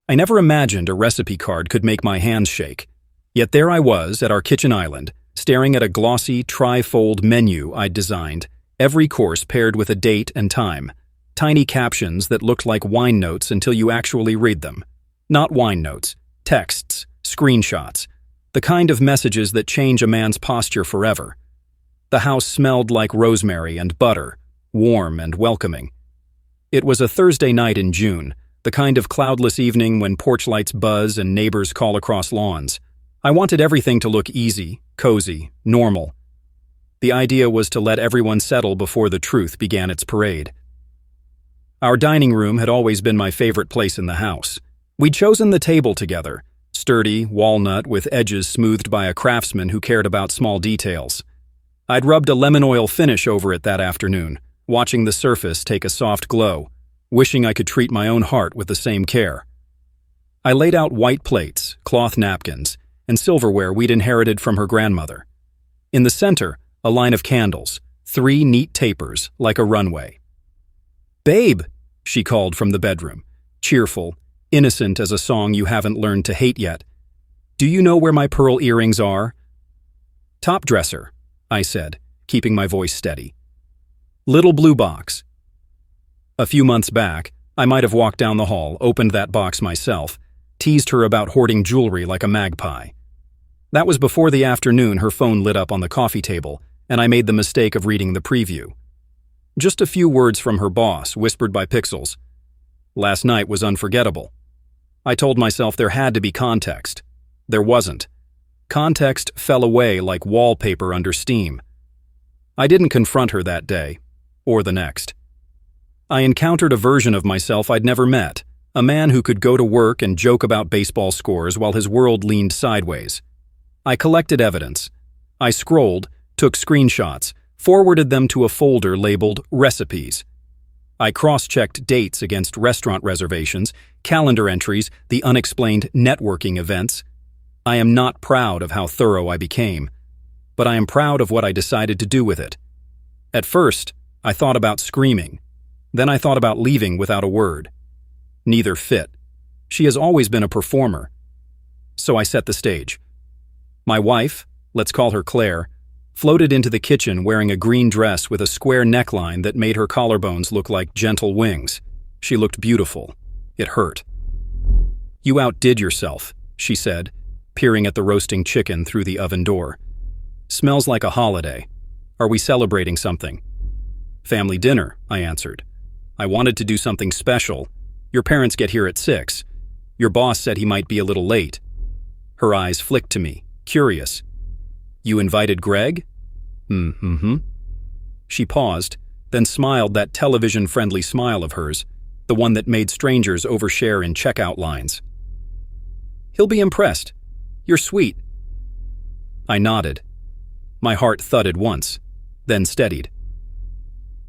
I never imagined a recipe card could make my hands shake. Yet there I was at our kitchen island, staring at a glossy, tri-fold menu I'd designed, every course paired with a date and time. Tiny captions that looked like wine notes until you actually read them. Not wine notes, texts, screenshots, the kind of messages that change a man's posture forever. The house smelled like rosemary and butter, warm and welcoming. It was a Thursday night in June, the kind of cloudless evening when porch lights buzz and neighbors call across lawns. I wanted everything to look easy, cozy, normal. The idea was to let everyone settle before the truth began its parade. Our dining room had always been my favorite place in the house. We'd chosen the table together, sturdy, walnut with edges smoothed by a craftsman who cared about small details. I'd rubbed a lemon oil finish over it that afternoon, watching the surface take a soft glow, wishing I could treat my own heart with the same care. I laid out white plates, cloth napkins, and silverware we'd inherited from her grandmother. In the center, a line of candles, 3 neat tapers, like a runway. "Babe," she called from the bedroom, cheerful, innocent as a song you haven't learned to hate yet. "Do you know where my pearl earrings are?" "Top dresser," I said, keeping my voice steady. "Little blue box." A few months back, I might have walked down the hall, opened that box myself, teased her about hoarding jewelry like a magpie. That was before the afternoon her phone lit up on the coffee table, and I made the mistake of reading the preview. Just a few words from her boss, whispered by pixels. Last night was unforgettable. I told myself there had to be context. There wasn't. Context fell away like wallpaper under steam. I didn't confront her that day, or the next. I encountered a version of myself I'd never met, a man who could go to work and joke about baseball scores while his world leaned sideways. I collected evidence. I scrolled, took screenshots, forwarded them to a folder labeled Recipes. I cross-checked dates against restaurant reservations, calendar entries, the unexplained networking events. I am not proud of how thorough I became, but I am proud of what I decided to do with it. At first, I thought about screaming. Then I thought about leaving without a word. Neither fit. She has always been a performer. So I set the stage. My wife, let's call her Claire, floated into the kitchen wearing a green dress with a square neckline that made her collarbones look like gentle wings. She looked beautiful. It hurt. "You outdid yourself," she said, peering at the roasting chicken through the oven door. "Smells like a holiday. Are we celebrating something?" "Family dinner," I answered. "I wanted to do something special. Your parents get here at 6. Your boss said he might be a little late." Her eyes flicked to me, curious. "You invited Greg?" Mm-hmm. She paused, then smiled that television-friendly smile of hers, the one that made strangers overshare in checkout lines. "He'll be impressed. You're sweet." I nodded. My heart thudded once, then steadied.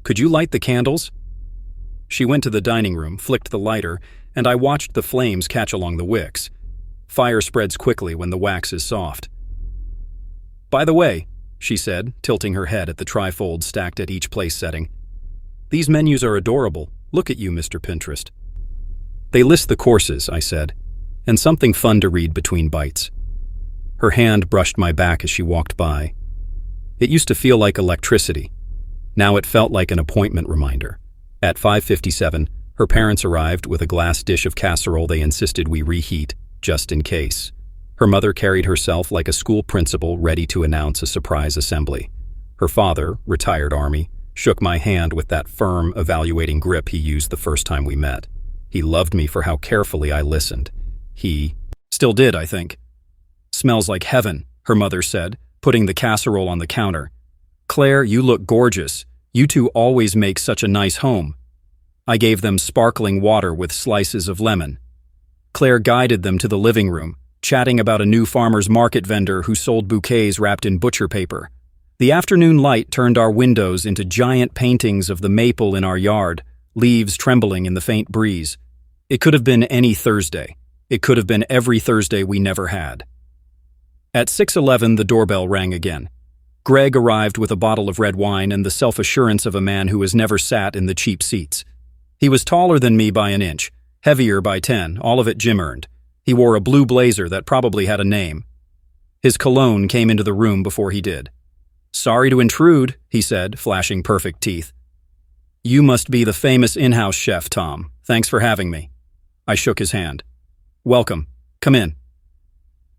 "Could you light the candles?" She went to the dining room, flicked the lighter, and I watched the flames catch along the wicks. Fire spreads quickly when the wax is soft. "By the way," she said, tilting her head at the trifold stacked at each place setting, "these menus are adorable. Look at you, Mr. Pinterest." "They list the courses," I said, "and something fun to read between bites." Her hand brushed my back as she walked by. It used to feel like electricity. Now it felt like an appointment reminder. At 5:57, her parents arrived with a glass dish of casserole they insisted we reheat, just in case. Her mother carried herself like a school principal ready to announce a surprise assembly. Her father, retired Army, shook my hand with that firm, evaluating grip he used the first time we met. He loved me for how carefully I listened. He still did, I think. "Smells like heaven," her mother said, putting the casserole on the counter. "Claire, you look gorgeous. You two always make such a nice home." I gave them sparkling water with slices of lemon. Claire guided them to the living room, chatting about a new farmer's market vendor who sold bouquets wrapped in butcher paper. The afternoon light turned our windows into giant paintings of the maple in our yard, leaves trembling in the faint breeze. It could have been any Thursday. It could have been every Thursday we never had. At 6:11, the doorbell rang again. Greg arrived with a bottle of red wine and the self-assurance of a man who has never sat in the cheap seats. He was taller than me by an inch, Heavier by 10, all of it Jim-earned. He wore a blue blazer that probably had a name. His cologne came into the room before he did. "Sorry to intrude," he said, flashing perfect teeth. "You must be the famous in-house chef, Tom. Thanks for having me." I shook his hand. "Welcome. Come in."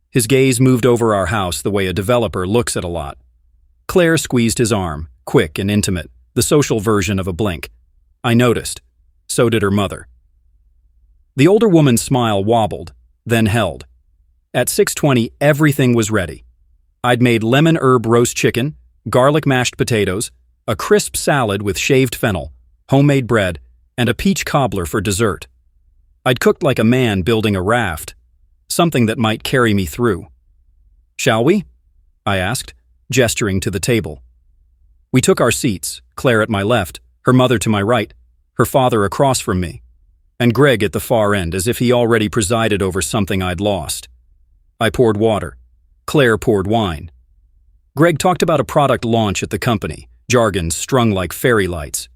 His gaze moved over our house the way a developer looks at a lot. Claire squeezed his arm, quick and intimate, the social version of a blink. I noticed. So did her mother. The older woman's smile wobbled, then held. At 6:20, everything was ready. I'd made lemon herb roast chicken, garlic mashed potatoes, a crisp salad with shaved fennel, homemade bread, and a peach cobbler for dessert. I'd cooked like a man building a raft, something that might carry me through. "Shall we?" I asked, gesturing to the table. We took our seats, Claire at my left, her mother to my right, her father across from me, and Greg at the far end as if he already presided over something I'd lost. I poured water. Claire poured wine. Greg talked about a product launch at the company, jargon strung like fairy lights.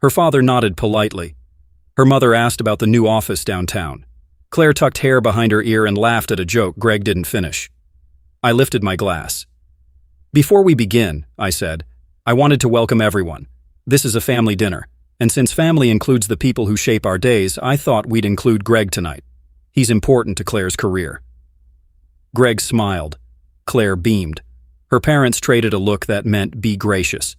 Her father nodded politely. Her mother asked about the new office downtown. Claire tucked hair behind her ear and laughed at a joke Greg didn't finish. I lifted my glass. "Before we begin," I said, "I wanted to welcome everyone. This is a family dinner, and since family includes the people who shape our days, I thought we'd include Greg tonight. He's important to Claire's career." Greg smiled. Claire beamed. Her parents traded a look that meant be gracious.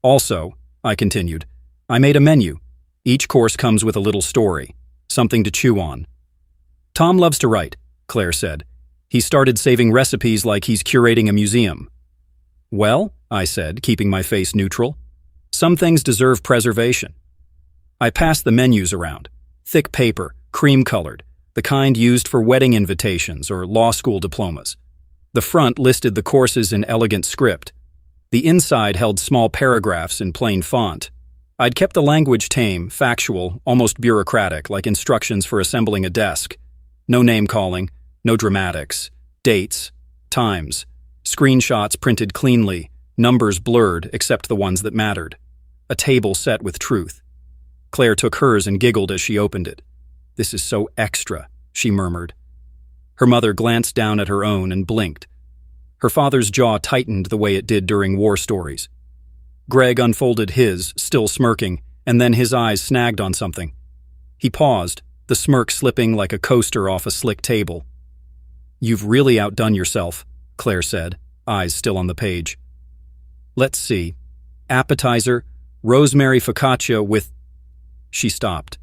"Also," I continued, "I made a menu. Each course comes with a little story, something to chew on." "Tom loves to write," Claire said. "He started saving recipes like he's curating a museum." "Well," I said, keeping my face neutral, "some things deserve preservation." I passed the menus around. Thick paper, cream-colored, the kind used for wedding invitations or law school diplomas. The front listed the courses in elegant script. The inside held small paragraphs in plain font. I'd kept the language tame, factual, almost bureaucratic, like instructions for assembling a desk. No name-calling, no dramatics, dates, times, screenshots printed cleanly, numbers blurred except the ones that mattered. A table set with truth. Claire took hers and giggled as she opened it. "This is so extra," she murmured. Her mother glanced down at her own and blinked. Her father's jaw tightened the way it did during war stories. Greg unfolded his, still smirking, and then his eyes snagged on something. He paused, the smirk slipping like a coaster off a slick table. "You've really outdone yourself," Claire said, eyes still on the page. "Let's see. Appetizer, rosemary focaccia with—" She stopped.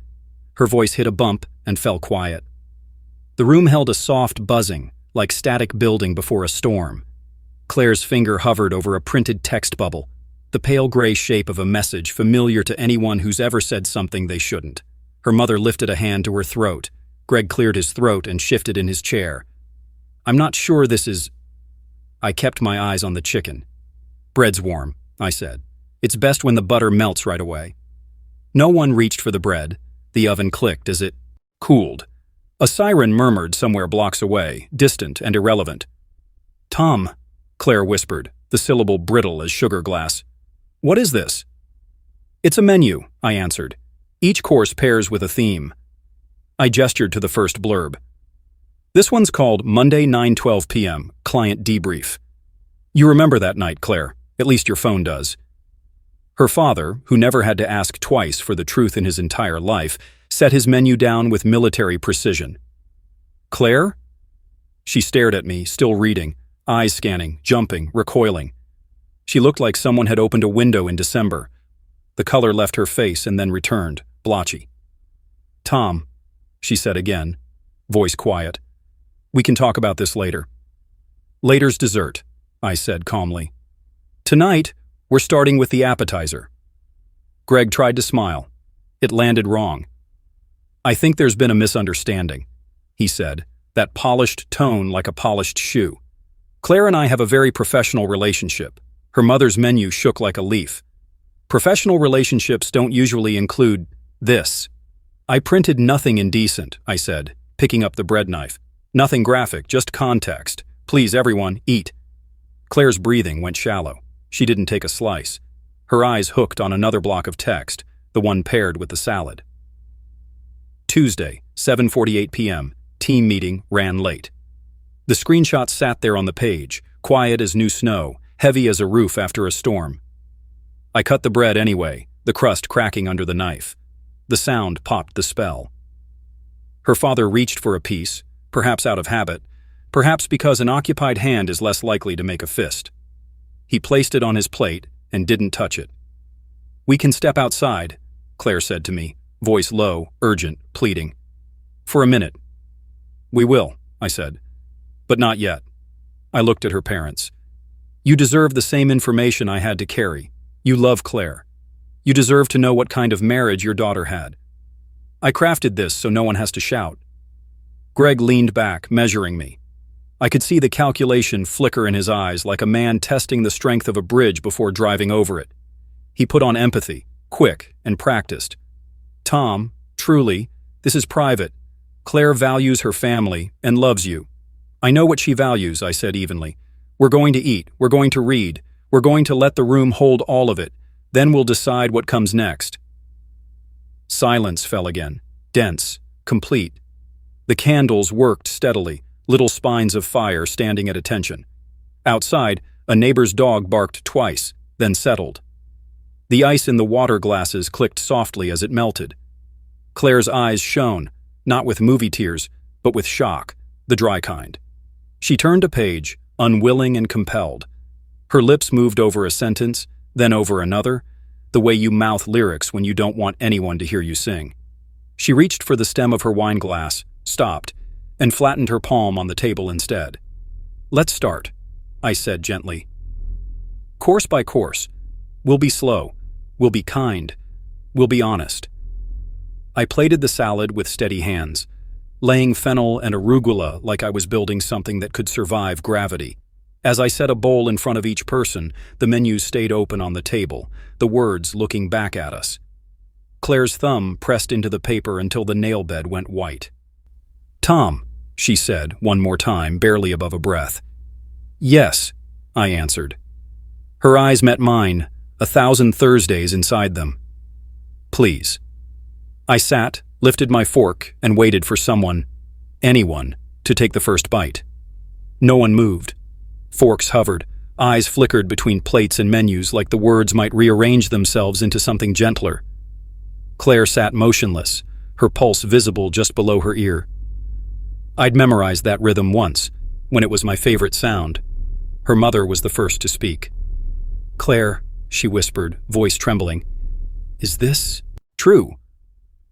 Her voice hit a bump and fell quiet. The room held a soft buzzing, like static building before a storm. Claire's finger hovered over a printed text bubble, the pale gray shape of a message familiar to anyone who's ever said something they shouldn't. Her mother lifted a hand to her throat. Greg cleared his throat and shifted in his chair. "I'm not sure this is—" I kept my eyes on the chicken. "Bread's warm," I said. "It's best when the butter melts right away." No one reached for the bread. The oven clicked as it cooled. A siren murmured somewhere blocks away, distant and irrelevant. "Tom," Claire whispered, the syllable brittle as sugar glass. "What is this?" "It's a menu," I answered. "Each course pairs with a theme." I gestured to the first blurb. "This one's called Monday 9:12 p.m., Client Debrief. You remember that night, Claire. At least your phone does." Her father, who never had to ask twice for the truth in his entire life, set his menu down with military precision. "Claire?" She stared at me, still reading, eyes scanning, jumping, recoiling. She looked like someone had opened a window in December. The color left her face and then returned, blotchy. "Tom," she said again, voice quiet. "We can talk about this later." "Later's dessert," I said calmly. "Tonight, we're starting with the appetizer." Greg tried to smile. It landed wrong. "I think there's been a misunderstanding," he said, that polished tone like a polished shoe. "Claire and I have a very professional relationship." Her mother's menu shook like a leaf. "Professional relationships don't usually include this." "I printed nothing indecent," I said, picking up the bread knife. "Nothing graphic, just context. Please, everyone, eat." Claire's breathing went shallow. She didn't take a slice. Her eyes hooked on another block of text, the one paired with the salad. Tuesday, 7:48 p.m. Team meeting ran late. The screenshot sat there on the page, quiet as new snow, heavy as a roof after a storm. I cut the bread anyway, the crust cracking under the knife. The sound popped the spell. Her father reached for a piece, perhaps out of habit, perhaps because an occupied hand is less likely to make a fist. He placed it on his plate and didn't touch it. "We can step outside," Claire said to me, voice low, urgent, pleading. "For a minute." "We will," I said. "But not yet." I looked at her parents. "You deserve the same information I had to carry. You love Claire. You deserve to know what kind of marriage your daughter had. I crafted this so no one has to shout." Greg leaned back, measuring me. I could see the calculation flicker in his eyes like a man testing the strength of a bridge before driving over it. He put on empathy, quick and practiced. "Tom, truly, this is private. Claire values her family and loves you." "I know what she values," I said evenly. "We're going to eat, we're going to read, we're going to let the room hold all of it. Then we'll decide what comes next." Silence fell again, dense, complete. The candles worked steadily, little spines of fire standing at attention. Outside, a neighbor's dog barked twice, then settled. The ice in the water glasses clicked softly as it melted. Claire's eyes shone, not with movie tears, but with shock, the dry kind. She turned a page, unwilling and compelled. Her lips moved over a sentence, then over another, the way you mouth lyrics when you don't want anyone to hear you sing. She reached for the stem of her wine glass, stopped, and flattened her palm on the table instead. "Let's start," I said gently. "Course by course. We'll be slow. We'll be kind. We'll be honest." I plated the salad with steady hands, laying fennel and arugula like I was building something that could survive gravity. As I set a bowl in front of each person, the menus stayed open on the table, the words looking back at us. Claire's thumb pressed into the paper until the nail bed went white. "Tom," she said one more time, barely above a breath. "Yes," I answered. Her eyes met mine, 1,000 Thursdays inside them. "Please." I sat, lifted my fork, and waited for someone, anyone, to take the first bite. No one moved. Forks hovered, eyes flickered between plates and menus like the words might rearrange themselves into something gentler. Claire sat motionless, her pulse visible just below her ear. I'd memorized that rhythm once, when it was my favorite sound. Her mother was the first to speak. "Claire," she whispered, voice trembling. "Is this true?"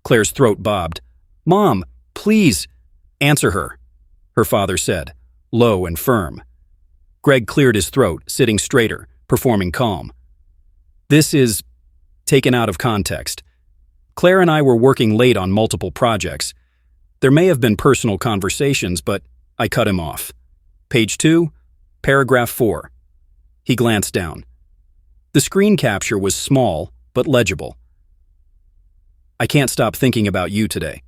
Claire's throat bobbed. "Mom, please." "Answer her," her father said, low and firm. Greg cleared his throat, sitting straighter, performing calm. "This is taken out of context. Claire and I were working late on multiple projects. There may have been personal conversations, but I cut him off. Page 2, paragraph 4. He glanced down. The screen capture was small, but legible. "I can't stop thinking about you today.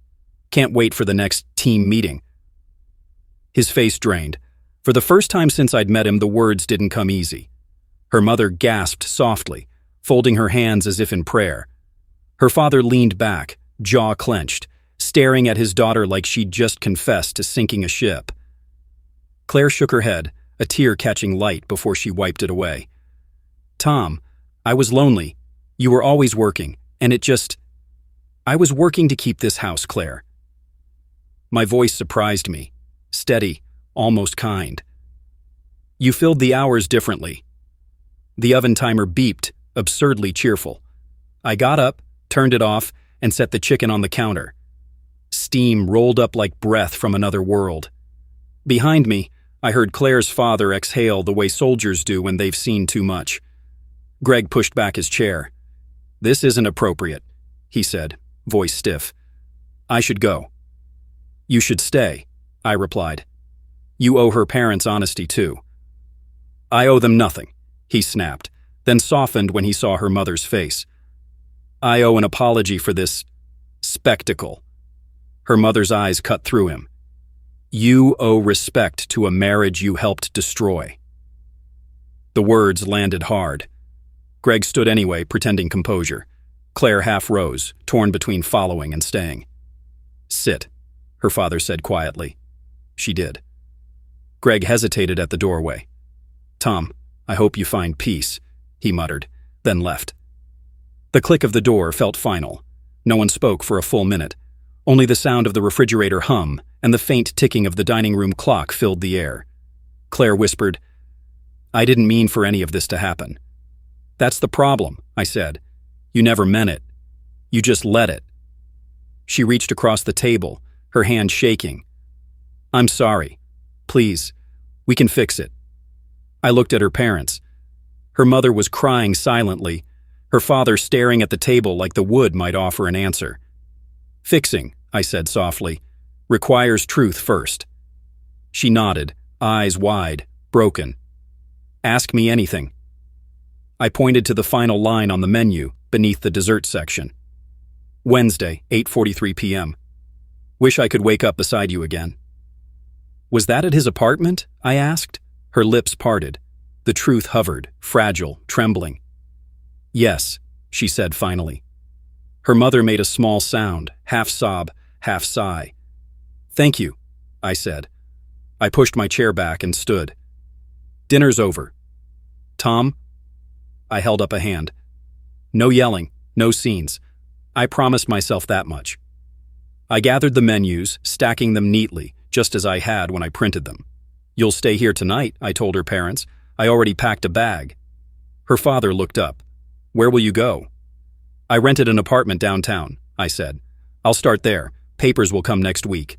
Can't wait for the next team meeting." His face drained. For the first time since I'd met him, the words didn't come easy. Her mother gasped softly, folding her hands as if in prayer. Her father leaned back, jaw clenched, staring at his daughter like she'd just confessed to sinking a ship. Claire shook her head, a tear catching light before she wiped it away. "Tom, I was lonely. You were always working, and I was working to keep this house, Claire." My voice surprised me, steady, almost kind. "You filled the hours differently." The oven timer beeped, absurdly cheerful. I got up, turned it off, and set the chicken on the counter. Steam rolled up like breath from another world. Behind me, I heard Claire's father exhale the way soldiers do when they've seen too much. Greg pushed back his chair. "This isn't appropriate," he said, voice stiff. "I should go." "You should stay," I replied. "You owe her parents honesty too." "I owe them nothing," he snapped, then softened when he saw her mother's face. "I owe an apology for this spectacle." Her mother's eyes cut through him. "You owe respect to a marriage you helped destroy." The words landed hard. Greg stood anyway, pretending composure. Claire half rose, torn between following and staying. "Sit," her father said quietly. She did. Greg hesitated at the doorway. "Tom, I hope you find peace," he muttered, then left. The click of the door felt final. No one spoke for a full minute. Only the sound of the refrigerator hum and the faint ticking of the dining room clock filled the air. Claire whispered, "I didn't mean for any of this to happen." "That's the problem," I said. "You never meant it. You just let it." She reached across the table, her hand shaking. "I'm sorry. Please, we can fix it." I looked at her parents. Her mother was crying silently, her father staring at the table like the wood might offer an answer. "Fixing," I said softly, "requires truth first." She nodded, eyes wide, broken. "Ask me anything." I pointed to the final line on the menu, beneath the dessert section. "Wednesday, 8:43 p.m. Wish I could wake up beside you again." "Was that at his apartment?" I asked. Her lips parted. The truth hovered, fragile, trembling. "Yes," she said finally. Her mother made a small sound, half sob, half sigh. "Thank you," I said. I pushed my chair back and stood. "Dinner's over. Tom?" I held up a hand. "No yelling, no scenes. I promised myself that much." I gathered the menus, stacking them neatly, just as I had when I printed them. "You'll stay here tonight," I told her parents. "I already packed a bag." Her father looked up. "Where will you go?" "I rented an apartment downtown," I said. "I'll start there. Papers will come next week."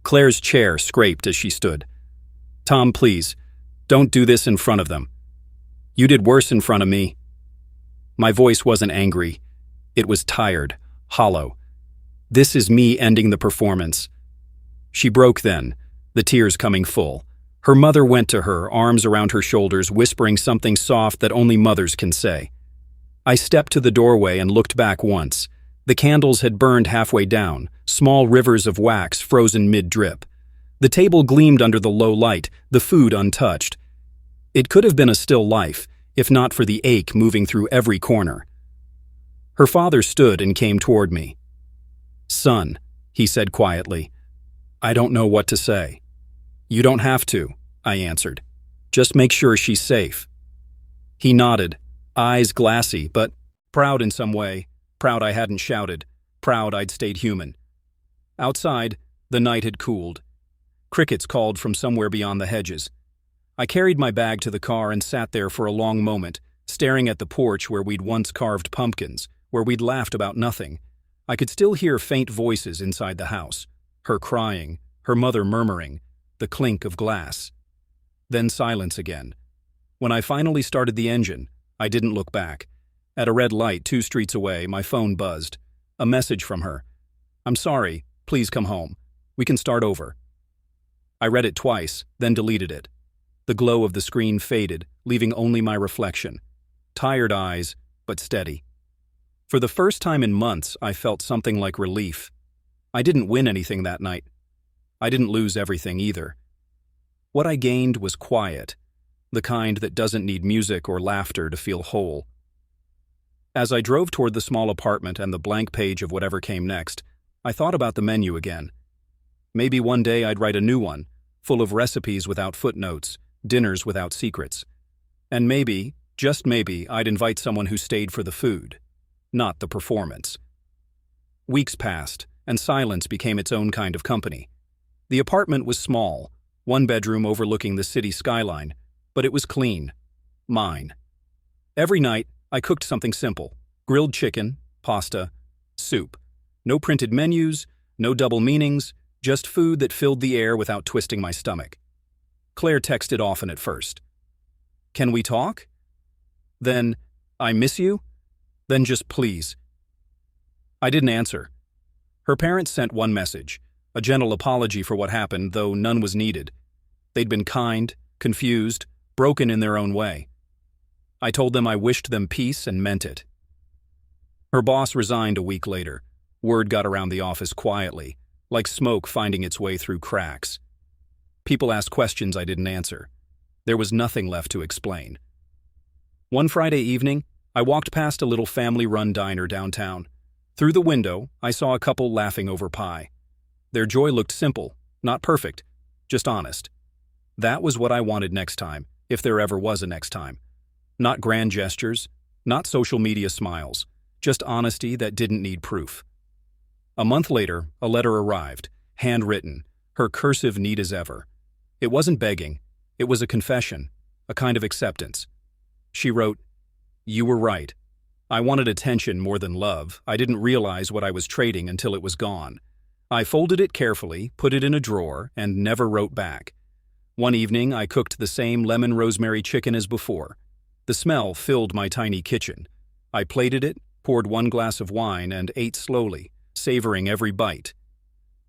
Claire's chair scraped as she stood. "Tom, please, don't do this in front of them. You did worse in front of me." My voice wasn't angry. It was tired, hollow. "This is me ending the performance." She broke then, the tears coming full. Her mother went to her, arms around her shoulders, whispering something soft that only mothers can say. I stepped to the doorway and looked back once. The candles had burned halfway down, small rivers of wax frozen mid-drip. The table gleamed under the low light, the food untouched. It could have been a still life, if not for the ache moving through every corner. Her father stood and came toward me. "Son," he said quietly, "I don't know what to say." "You don't have to," I answered. "Just make sure she's safe." He nodded, eyes glassy, but proud in some way, proud I hadn't shouted, proud I'd stayed human. Outside, the night had cooled. Crickets called from somewhere beyond the hedges. I carried my bag to the car and sat there for a long moment, staring at the porch where we'd once carved pumpkins, where we'd laughed about nothing. I could still hear faint voices inside the house, her crying, her mother murmuring, the clink of glass. Then silence again. When I finally started the engine, I didn't look back. At a red light 2 streets away, my phone buzzed. A message from her. "I'm sorry, please come home. We can start over." I read it twice, then deleted it. The glow of the screen faded, leaving only my reflection. Tired eyes, but steady. For the first time in months, I felt something like relief. I didn't win anything that night. I didn't lose everything either. What I gained was quiet, the kind that doesn't need music or laughter to feel whole. As I drove toward the small apartment and the blank page of whatever came next, I thought about the menu again. Maybe one day I'd write a new one, full of recipes without footnotes, dinners without secrets. And maybe, just maybe, I'd invite someone who stayed for the food, not the performance. Weeks passed, and silence became its own kind of company. The apartment was small, 1 bedroom overlooking the city skyline, but it was clean. Mine. Every night, I cooked something simple: grilled chicken, pasta, soup. No printed menus, no double meanings, just food that filled the air without twisting my stomach. Claire texted often at first. "Can we talk?" Then, "I miss you?" Then just "please." I didn't answer. Her parents sent one message, a gentle apology for what happened, though none was needed. They'd been kind, confused, broken in their own way. I told them I wished them peace and meant it. Her boss resigned a week later. Word got around the office quietly, like smoke finding its way through cracks. People asked questions I didn't answer. There was nothing left to explain. One Friday evening, I walked past a little family-run diner downtown. Through the window, I saw a couple laughing over pie. Their joy looked simple, not perfect, just honest. That was what I wanted next time, if there ever was a next time. Not grand gestures, not social media smiles, just honesty that didn't need proof. A month later, a letter arrived, handwritten, her cursive neat as ever. It wasn't begging, it was a confession, a kind of acceptance. She wrote, "You were right. I wanted attention more than love. I didn't realize what I was trading until it was gone. I folded it carefully, put it in a drawer, and never wrote back. One evening, I cooked the same lemon rosemary chicken as before. The smell filled my tiny kitchen. I plated it, poured one glass of wine, and ate slowly, savoring every bite.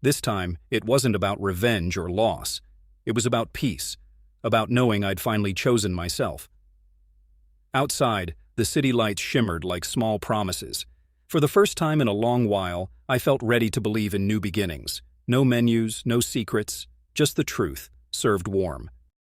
This time, it wasn't about revenge or loss. It was about peace, about knowing I'd finally chosen myself." Outside, the city lights shimmered like small promises. For the first time in a long while, I felt ready to believe in new beginnings. No menus, no secrets, just the truth, served warm.